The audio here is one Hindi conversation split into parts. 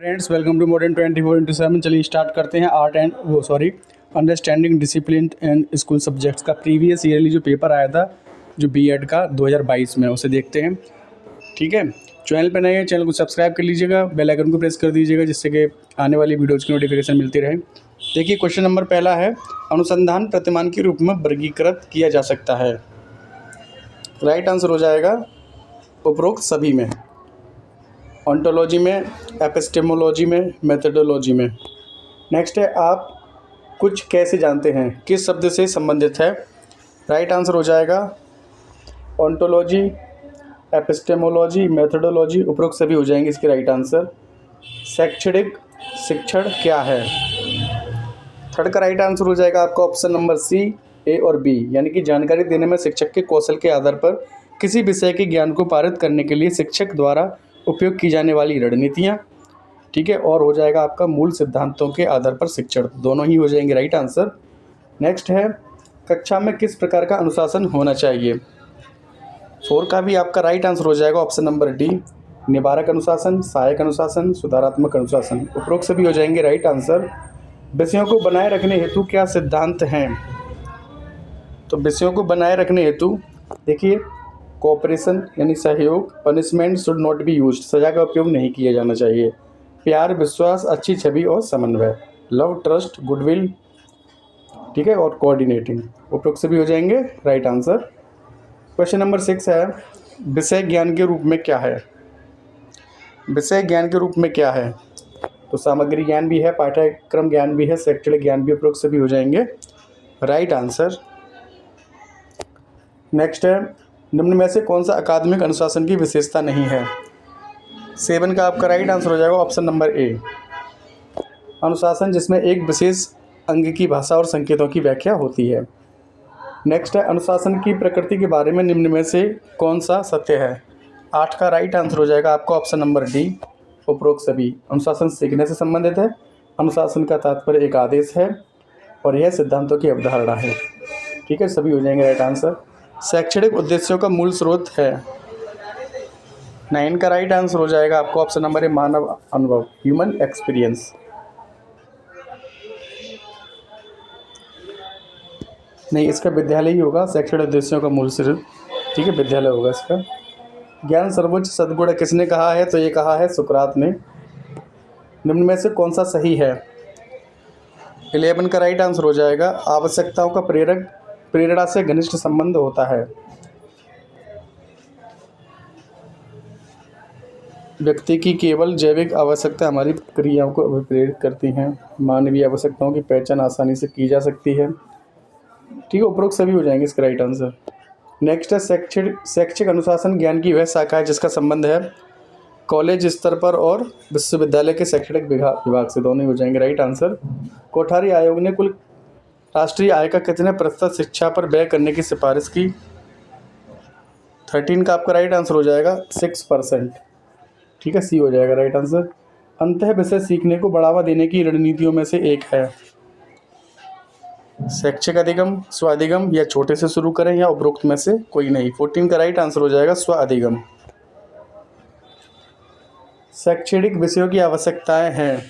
Friends welcome to modern 24/7। चलिए स्टार्ट करते हैं understanding discipline and school subjects का प्रीवियस ईयरली जो पेपर आया था जो बीएड का 2022 में, उसे देखते हैं। ठीक है, चैनल पर नए हैं, चैनल को सब्सक्राइब कर लीजिएगा, बेल आइकन को प्रेस कर दीजिएगा जिससे कि आने वाली वीडियोज़ की नोटिफिकेशन मिलती रहे। देखिए क्वेश्चन नंबर पहला है, अनुसंधान प्रतिमान के रूप में वर्गीकृत किया जा सकता है। राइट आंसर हो जाएगा उपरोक्त सभी में, ऑन्टोलॉजी में, एपिस्टेमोलॉजी में, मेथडोलॉजी में। नेक्स्ट है, आप कुछ कैसे जानते हैं, किस शब्द से संबंधित है। राइट आंसर हो जाएगा ऑन्टोलॉजी, एपिस्टेमोलॉजी, मेथडोलॉजी, उपरोक्त सभी हो जाएंगे इसके राइट आंसर। शैक्षणिक शिक्षण क्या है, थर्ड का राइट आंसर हो जाएगा आपका ऑप्शन नंबर सी, ए और बी, यानी कि जानकारी देने में शिक्षक के कौशल के आधार पर किसी विषय के ज्ञान को पारित करने के लिए शिक्षक द्वारा उपयोग की जाने वाली रणनीतियाँ। ठीक है, और हो जाएगा आपका मूल सिद्धांतों के आधार पर शिक्षण, दोनों ही हो जाएंगे राइट आंसर। नेक्स्ट है, कक्षा में किस प्रकार का अनुशासन होना चाहिए। फोर का भी आपका राइट आंसर हो जाएगा ऑप्शन नंबर डी, निवारक अनुशासन, सहायक अनुशासन, सुधारात्मक अनुशासन, उपरोक्त सभी हो जाएंगे राइट आंसर। विषयों को बनाए रखने हेतु क्या सिद्धांत हैं, तो विषयों को बनाए रखने हेतु देखिए, कोऑपरेशन यानी सहयोग, punishment should not be used, सजा का उपयोग नहीं किया जाना चाहिए, प्यार, विश्वास, अच्छी छवि और समन्वय, लव, ट्रस्ट, गुडविल, ठीक है, और कोऑर्डिनेटिंग, उपरोक्त सभी हो जाएंगे राइट आंसर। क्वेश्चन नंबर 6 है, विषय ज्ञान के रूप में क्या है। विषय ज्ञान के रूप में क्या है, तो सामग्री ज्ञान भी है, पाठ्यक्रम ज्ञान भी है, शैक्षणिक ज्ञान भी, उपरोक्त सभी हो जाएंगे राइट आंसर। नेक्स्ट है, निम्न में से कौन सा अकादमिक अनुशासन की विशेषता नहीं है। 7 का आपका राइट आंसर हो जाएगा ऑप्शन नंबर ए, अनुशासन जिसमें एक विशेष अंग की भाषा और संकेतों की व्याख्या होती है। नेक्स्ट है, अनुशासन की प्रकृति के बारे में निम्न में से कौन सा सत्य है। 8 का राइट आंसर हो जाएगा आपका ऑप्शन नंबर डी, उपरोक्त सभी। अनुशासन सीखने से संबंधित है, अनुशासन का तात्पर्य एक आदेश है और यह सिद्धांतों की अवधारणा है। ठीक है, सभी हो जाएंगे राइट आंसर। शैक्षणिक उद्देश्यों का मूल स्रोत है। 9 का राइट आंसर हो जाएगा आपको ऑप्शन नंबर ए, मानव अनुभव, ह्यूमन एक्सपीरियंस। नहीं, इसका विद्यालय ही होगा, शैक्षणिक उद्देश्यों का मूल स्रोत, ठीक है, विद्यालय होगा इसका। ज्ञान सर्वोच्च सद्गुण किसने कहा है, तो ये कहा है सुकरात ने। निम्न में से कौन सा सही है। 11 का राइट आंसर हो जाएगा, आवश्यकताओं का प्रेरणा से घनिष्ठ संबंध होता है। व्यक्ति की केवल जैविक आवश्यकता हमारी क्रियाओं को अभिप्रेरित करती हैं, मानवीय आवश्यकताओं की पहचान आसानी से की जा सकती है। ठीक है, उपरोक्त सभी हो जाएंगे इसका राइट आंसर। नेक्स्ट है, शैक्षिक अनुशासन ज्ञान की वह शाखा है जिसका संबंध है कॉलेज स्तर पर और विश्वविद्यालय के शैक्षणिक विभाग से, दोनों ही हो जाएंगे राइट आंसर। कोठारी आयोग ने कुल राष्ट्रीय आय का कितने प्रतिशत शिक्षा पर व्यय करने की सिफारिश की। 13 का आपका राइट आंसर हो जाएगा 6%। ठीक है, सी हो जाएगा राइट आंसर। अंतः विषय सीखने को बढ़ावा देने की रणनीतियों में से एक है शैक्षिक अधिगम, स्व अधिगम, या छोटे से शुरू करें या उपरोक्त में से कोई नहीं। 14 का राइट आंसर हो जाएगा स्व अधिगम। शैक्षणिक विषयों की आवश्यकताएं हैं,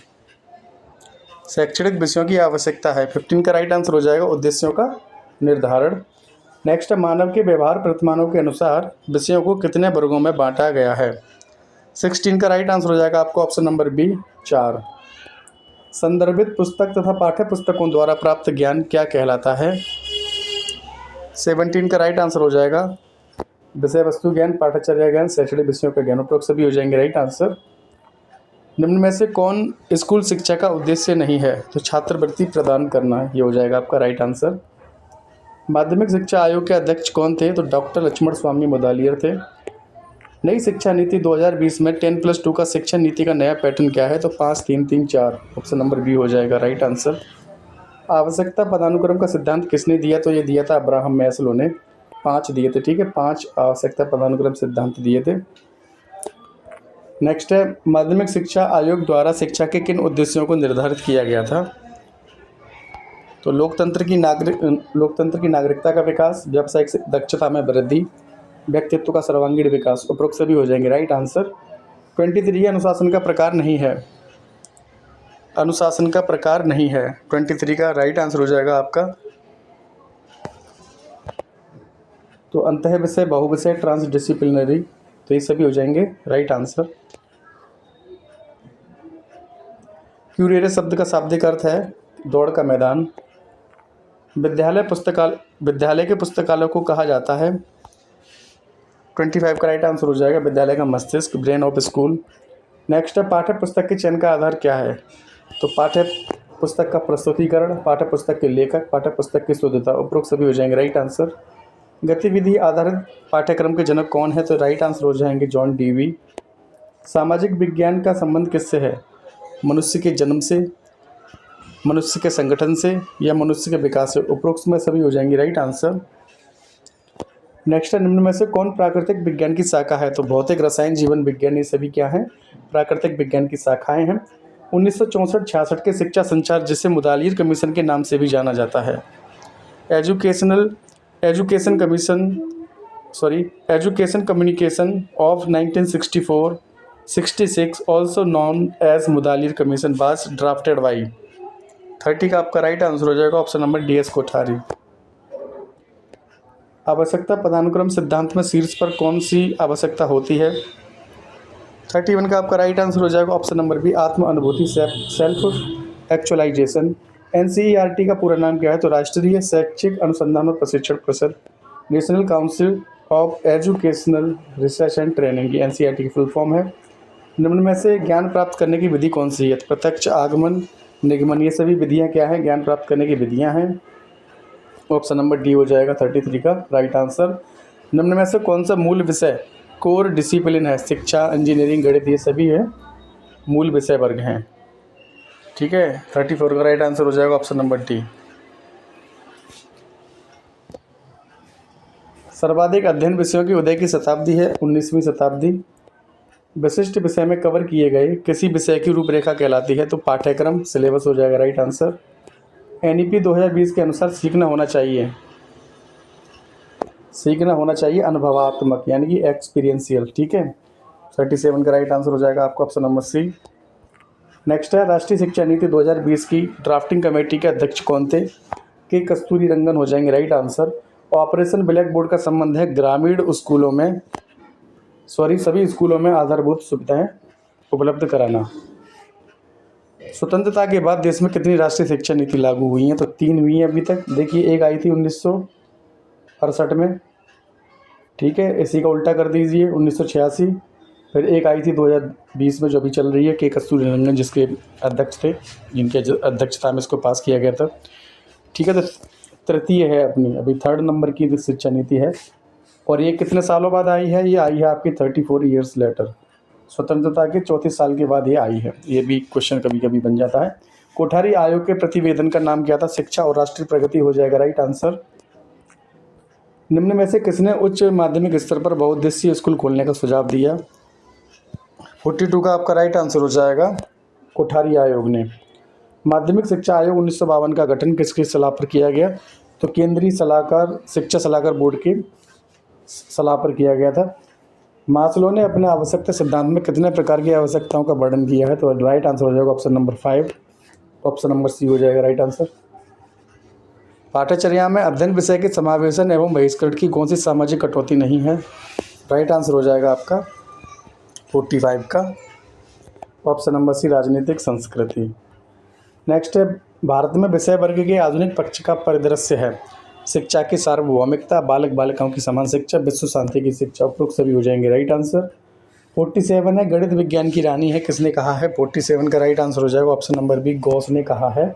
शैक्षणिक विषयों की आवश्यकता है। 15 का राइट आंसर हो जाएगा उद्देश्यों का निर्धारण। नेक्स्ट है, मानव के व्यवहार प्रतिमानों के अनुसार विषयों को कितने वर्गों में बांटा गया है। 16 का राइट आंसर हो जाएगा आपको ऑप्शन नंबर बी, 4। संदर्भित पुस्तक तथा पाठ्य पुस्तकों द्वारा प्राप्त ज्ञान क्या कहलाता है। 17 का राइट आंसर हो जाएगा विषय वस्तु ज्ञान, पाठ्यचर्या ज्ञान, शैक्षणिक विषयों का ज्ञान, उपरोक्त सभी हो जाएंगे राइट आंसर। निम्न में से कौन स्कूल शिक्षा का उद्देश्य नहीं है, तो छात्रवृत्ति प्रदान करना, ये हो जाएगा आपका राइट आंसर। माध्यमिक शिक्षा आयोग के अध्यक्ष कौन थे, तो डॉक्टर लक्ष्मण स्वामी मुदालियर थे। नई शिक्षा नीति 2020 में 10+2 का शिक्षण नीति का नया पैटर्न क्या है, तो 5-3-3-4, ऑप्शन नंबर बी हो जाएगा राइट आंसर। आवश्यकता पदानुक्रम का सिद्धांत किसने दिया, तो ये दिया था अब्राहम मैस्लो ने, 5 दिए थे। ठीक है, 5 आवश्यकता पदानुक्रम सिद्धांत दिए थे। नेक्स्ट है, माध्यमिक शिक्षा आयोग द्वारा शिक्षा के किन उद्देश्यों को निर्धारित किया गया था, तो लोकतंत्र की नागरिकता का विकास, व्यावसायिक दक्षता में वृद्धि, व्यक्तित्व का सर्वांगीण विकास, उपरोक्त सभी हो जाएंगे राइट आंसर। 23 अनुशासन का प्रकार नहीं है, अनुशासन का प्रकार नहीं है। 23 का राइट आंसर हो जाएगा आपका। तो अंतः विषय, बहु विषय, ट्रांसडिसिप्लिनरी, तो ये सभी हो जाएंगे राइट आंसर। क्यूरेरे शब्द का शाब्दिक अर्थ है दौड़ का मैदान। विद्यालय के पुस्तकालय को कहा जाता है। 25 का राइट आंसर हो जाएगा विद्यालय का मस्तिष्क, ब्रेन ऑफ स्कूल। नेक्स्ट है पाठ्य पुस्तक के चयन का आधार क्या है। तो पाठ्य पुस्तक का प्रस्तुतिकरण, पाठ्य पुस्तक के लेखक, पाठ्य पुस्तक की शुद्धता, उपरोक्त सभी हो जाएंगे राइट आंसर। गतिविधि आधारित पाठ्यक्रम के जनक कौन है। तो राइट आंसर हो जाएंगे जॉन डीवी। सामाजिक विज्ञान का संबंध किससे है। मनुष्य के जन्म से, मनुष्य के संगठन से, या मनुष्य के विकास से, उपरोक्त में सभी हो जाएंगे राइट आंसर। नेक्स्ट है निम्न में से कौन प्राकृतिक विज्ञान की शाखा है। तो भौतिक, रसायन, जीवन विज्ञान, ये सभी क्या हैं, प्राकृतिक विज्ञान की शाखाएं हैं। 1964-66 के शिक्षा संचार, जिसे मुदालिर कमीशन के नाम से भी जाना जाता है। Education communication of 1964-66 also known as Mudaliar commission was drafted by. 30 का आपका राइट आंसर हो जाएगा option number D S Kothari. आवश्यकता पदानुक्रम सिद्धांत में शीर्ष पर कौन सी आवश्यकता होती है। 31 का आपका राइट आंसर हो जाएगा ऑप्शन नंबर बी, आत्म अनुभूति, सेल्फ एक्चुअलाइजेशन। एनसीईआरटी का पूरा नाम क्या है। तो राष्ट्रीय शैक्षिक अनुसंधान और प्रशिक्षण परिषद, national council of educational research and training, ये एनसीईआरटी की फुल फॉर्म है। निम्न में से ज्ञान प्राप्त करने की विधि कौन सी है। प्रत्यक्ष, आगमन, निगमन, ये सभी विधियाँ क्या हैं, ज्ञान प्राप्त करने की विधियाँ हैं। ऑप्शन नंबर डी हो जाएगा 33 का राइट आंसर। निम्न में से कौन सा मूल विषय कोर डिसिप्लिन है। शिक्षा, इंजीनियरिंग, गणित, ये सभी है मूल विषय वर्ग हैं। ठीक है, 34 का राइट आंसर हो जाएगा ऑप्शन नंबर डी। सर्वाधिक अध्ययन विषयों की उदय की शताब्दी है 19वीं शताब्दी। विशिष्ट विषय में कवर किए गए किसी विषय की रूपरेखा कहलाती है। तो पाठ्यक्रम, सिलेबस हो जाएगा राइट आंसर। एनईपी 2020 के अनुसार सीखना होना चाहिए अनुभवात्मक, यानी कि एक्सपीरियंशियल। ठीक है, 37 का राइट आंसर हो जाएगा आपका ऑप्शन नंबर सी। नेक्स्ट है राष्ट्रीय शिक्षा नीति 2020 की ड्राफ्टिंग कमेटी के अध्यक्ष कौन थे। के कस्तूरी रंगन हो जाएंगे right answer. Operation black board का संबंध है ग्रामीण स्कूलों में, सभी स्कूलों में आधारभूत सुविधाएं उपलब्ध कराना। स्वतंत्रता के बाद देश में कितनी राष्ट्रीय शिक्षा नीति लागू हुई हैं। तो 3 हुई हैं अभी तक। देखिए, एक आई थी 1968 में, ठीक है, इसी का उल्टा कर दीजिए 1986। फिर एक आई थी 2020 में जो अभी चल रही है, के कस्तूरी रंगन जिसके अध्यक्ष थे, जिनके अध्यक्षता में इसको पास किया गया था। ठीक है, तो तृतीय है अपनी, अभी 3rd नंबर की शिक्षा नीति है। और ये कितने सालों बाद आई है। ये आई है आपकी 34 ईयर्स लेटर, स्वतंत्रता के 34 साल के बाद ये आई है। ये भी क्वेश्चन कभी कभी बन जाता है। कोठारी आयोग के प्रतिवेदन का नाम क्या था। शिक्षा और राष्ट्रीय प्रगति हो जाएगा राइट आंसर। निम्न में से किसने उच्च माध्यमिक स्तर पर बहुउद्देशीय स्कूल खोलने का सुझाव दिया। 42 का आपका राइट आंसर हो जाएगा कोठारी आयोग ने। माध्यमिक शिक्षा आयोग 1952 का गठन किसकी सलाह पर किया गया। तो केंद्रीय शिक्षा सलाहकार बोर्ड की सलाह पर किया गया था। मास्लो ने अपने आवश्यकता सिद्धांत में कितने प्रकार की आवश्यकताओं का वर्णन किया है। तो राइट आंसर हो जाएगा option number 5, option number C हो जाएगा राइट आंसर। पाठ्यचर्या में अध्ययन विषय के समावेशन एवं बहिष्करण की कौन सी सामाजिक कटौती नहीं है। राइट आंसर हो जाएगा आपका 45 का ऑप्शन नंबर सी, राजनीतिक संस्कृति। नेक्स्ट है भारत में विषय वर्ग के आधुनिक पक्ष का परिदृश्य है। शिक्षा की सार्वभौमिकता, बालक बालिकाओं की समान शिक्षा, विश्व शांति की शिक्षा, उपरोक्त सभी हो जाएंगे राइट आंसर। 47 है गणित विज्ञान की रानी है, किसने कहा है। 47 का राइट आंसर हो जाएगा ऑप्शन नंबर बी, गॉस ने कहा है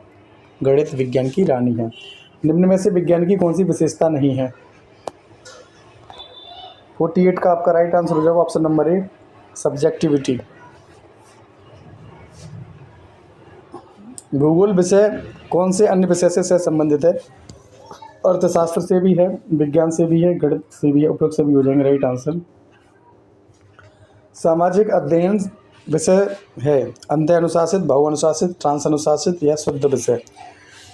गणित विज्ञान की रानी है। निम्न में से विज्ञान की कौन सी विशेषता नहीं है। 48 का आपका राइट आंसर हो जाएगा ऑप्शन नंबर ए, सब्जेक्टिविटी। भूगोल विषय कौन से अन्य विषय से संबंधित है। अर्थशास्त्र से भी है, विज्ञान से भी है, गणित से भी है, उपरोक्त सभी हो जाएंगे राइट आंसर। सामाजिक अध्ययन विषय है अंतः अनुशासित, बहु अनुशासित, ट्रांस अनुशासित या शुद्ध विषय।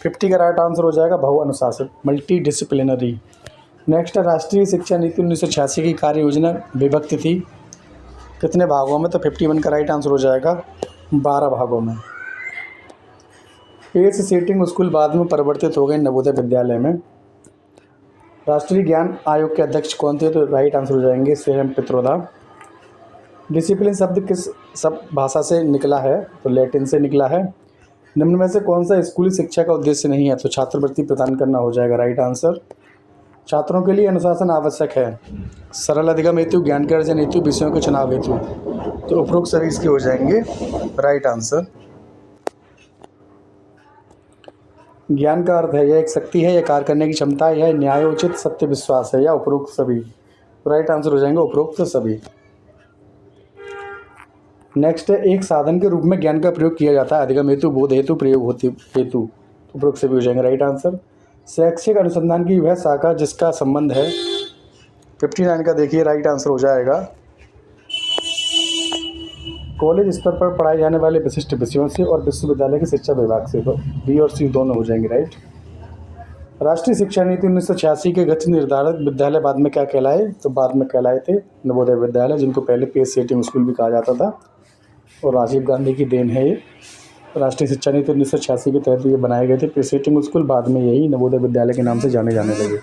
50 का राइट आंसर हो जाएगा बहु अनुशासित, मल्टी डिसिप्लिनरी। नेक्स्ट है राष्ट्रीय शिक्षा नीति 1986 की कार्य योजना विभक्त थी कितने भागों में। तो 51 का राइट आंसर हो जाएगा 12 भागों में। ए से सीटिंग स्कूल बाद में परिवर्तित हो गए नवोदय विद्यालय में। राष्ट्रीय ज्ञान आयोग के अध्यक्ष कौन थे? तो राइट आंसर हो जाएंगे सी.एम. पित्रोदा। डिसिप्लिन शब्द किस सब भाषा से निकला है? तो लैटिन से निकला है। निम्न में से कौन सा स्कूली शिक्षा का उद्देश्य नहीं है? तो छात्रवृत्ति प्रदान करना हो जाएगा राइट आंसर। छात्रों के लिए अनुशासन आवश्यक है। सरल अधिगम हेतु, ज्ञान के अर्जन हेतु, विषयों के चुनाव हेतु। तो उपरोक्त सभी इसके हो जाएंगे राइट आंसर। ज्ञान का अर्थ है यह एक शक्ति है, यह कार्य करने की क्षमता है, यह न्यायोचित सत्य विश्वास है, या उपरोक्त सभी। राइट आंसर हो जाएंगे उपरोक्त सभी। नेक्स्ट है, एक साधन के रूप में ज्ञान का प्रयोग किया जाता है। अधिगम हेतु, बोध हेतु, प्रयोग हेतु। उपरोक्त सभी हो जाएंगे राइट आंसर। शैक्षिक अनुसंधान की वह शाखा जिसका संबंध है 59 का देखिए राइट आंसर हो जाएगा कॉलेज स्तर पर पढ़ाए जाने वाले विशिष्ट विषयों से और विश्वविद्यालय के शिक्षा विभाग से। तो बी और सी दोनों हो जाएंगे राइट। राष्ट्रीय शिक्षा नीति 1986 के गति निर्धारित विद्यालय बाद में क्या कहलाए? तो बाद में कहलाए थे नवोदय विद्यालय, जिनको पहले पेस सेटिंग स्कूल भी कहा जाता था, और राजीव गांधी की देन है ये। राष्ट्रीय शिक्षा नीति 1986 के तहत ये बनाए गए थे पेस सेटिंग स्कूल, बाद में यही नवोदय विद्यालय के नाम से जाने लगे।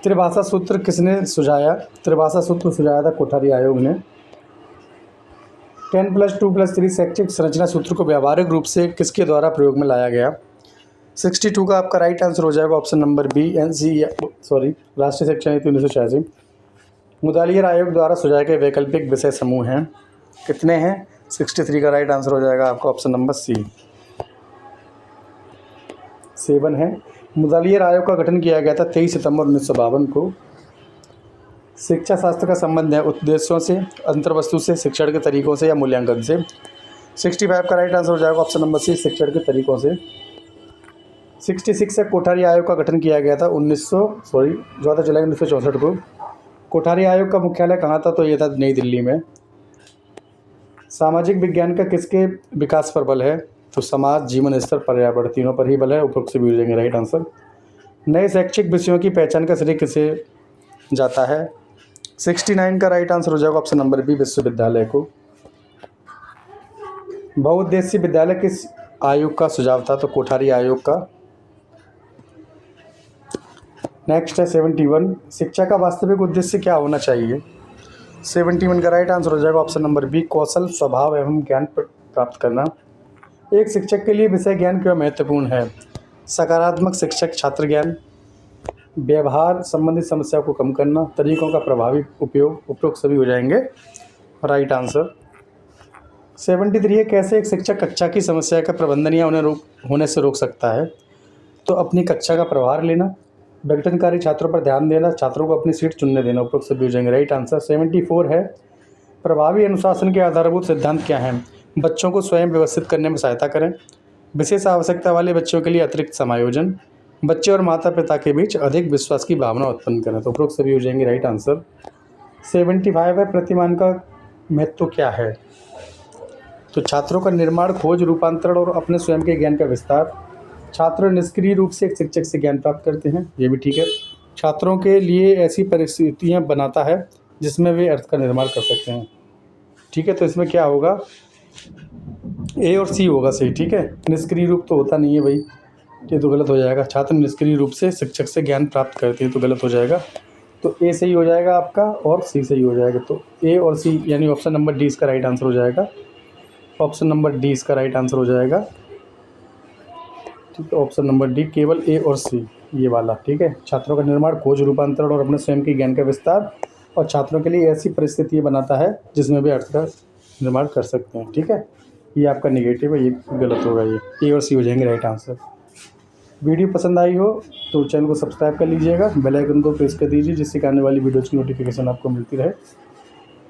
त्रिभाषा सूत्र किसने सुझाया? त्रिभाषा सूत्र सुझाया था कोठारी आयोग ने। 10+2+3 शैक्षिक संरचना सूत्र को व्यावहारिक रूप से किसके द्वारा प्रयोग में लाया गया? 62 का आपका राइट आंसर हो जाएगा ऑप्शन नंबर बी, राष्ट्रीय शिक्षा नीति 1986। मुदालियर आयोग द्वारा सुझाए गए वैकल्पिक विषय समूह हैं, कितने हैं? 63 का राइट आंसर हो जाएगा आपका ऑप्शन नंबर सी, 7 है। मुदालियर आयोग का गठन किया गया था 23 सितंबर 1952 को। शिक्षा शास्त्र का संबंध है उद्देश्यों से, अंतर्वस्तु से, शिक्षण के तरीकों से, या मूल्यांकन से। 65 का राइट आंसर हो जाएगा ऑप्शन नंबर सी, शिक्षण के तरीकों से। 66 से कोठारी आयोग का गठन किया गया था 14 जुलाई 1964 को। कोठारी आयोग का मुख्यालय कहाँ था? तो ये था नई दिल्ली में। सामाजिक विज्ञान का किसके विकास पर बल है? तो समाज, जीवन स्तर, पर्यावरण, तीनों पर ही बल है। उपरोक्त से भी हो जाएंगे राइट आंसर। नए शैक्षिक विषयों की पहचान का श्रेय किसे जाता है? 69 का राइट आंसर हो जाएगा ऑप्शन नंबर बी, विश्वविद्यालय को। बहुउद्देशीय विद्यालय किस आयोग का सुझाव था? तो कोठारी आयोग का। नेक्स्ट है 71, शिक्षा का वास्तविक उद्देश्य क्या होना चाहिए? 71 का राइट आंसर हो जाएगा ऑप्शन नंबर बी, कौशल, स्वभाव एवं ज्ञान प्राप्त करना। एक शिक्षक के लिए विषय ज्ञान क्यों महत्वपूर्ण है? सकारात्मक शिक्षक छात्र ज्ञान, व्यवहार संबंधित समस्या को कम करना, तरीकों का प्रभावी उपयोग। उपरोक्त सभी हो जाएंगे राइट आंसर। 73 है, कैसे एक शिक्षक कक्षा की समस्या का प्रबंधन या उन्हें होने से रोक सकता है? तो अपनी कक्षा का प्रभार लेना, विघटनकारी छात्रों पर ध्यान देना, छात्रों को अपनी सीट चुनने देना। उपरोक्त सभी हो जाएंगे राइट आंसर। 74 है, प्रभावी अनुशासन के आधारभूत सिद्धांत क्या हैं? बच्चों को स्वयं व्यवस्थित करने में सहायता करें, विशेष आवश्यकता वाले बच्चों के लिए अतिरिक्त समायोजन, बच्चे और माता पिता के बीच अधिक विश्वास की भावना उत्पन्न करें। तो उपरोक्त सभी हो जाएंगे राइट आंसर। 75 है, प्रतिमान का महत्व क्या है? तो छात्रों का निर्माण, खोज, रूपांतरण और अपने स्वयं के ज्ञान का विस्तार। छात्र निष्क्रिय रूप से एक शिक्षक से ज्ञान प्राप्त करते हैं, ये भी ठीक है। छात्रों के लिए ऐसी परिस्थितियाँ बनाता है जिसमें वे अर्थ का निर्माण कर सकते हैं, ठीक है। तो इसमें क्या होगा? ए और सी होगा सही, ठीक है। निष्क्रिय रूप तो होता नहीं है भाई, ये तो गलत हो जाएगा। छात्र निष्क्रिय रूप से शिक्षक से ज्ञान प्राप्त करते हैं, तो गलत हो जाएगा। तो ए सही हो जाएगा आपका और सी सही हो जाएगा। तो ए और सी यानी ऑप्शन नंबर डी इसका राइट आंसर हो जाएगा। ऑप्शन नंबर डी इसका राइट आंसर हो जाएगा, ठीक है। ऑप्शन नंबर डी, केवल ए और सी ये वाला, ठीक है। छात्रों का निर्माण, खोज, रूपांतरण और अपने स्वयं के ज्ञान का विस्तार, और छात्रों के लिए ऐसी परिस्थितियाँ बनाता है जिसमें वे अर्थ का निर्माण कर सकते हैं, ठीक है। ये आपका नेगेटिव है, ये गलत होगा। ये ए और सी हो जाएंगे राइट आंसर। वीडियो पसंद आई हो तो चैनल को सब्सक्राइब कर लीजिएगा, बेल आइकन को प्रेस कर दीजिए जिससे कि आने वाली वीडियोज़ की नोटिफिकेशन आपको मिलती रहे।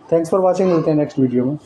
थैंक्स फॉर वॉचिंग, मिलते हैं नेक्स्ट वीडियो में।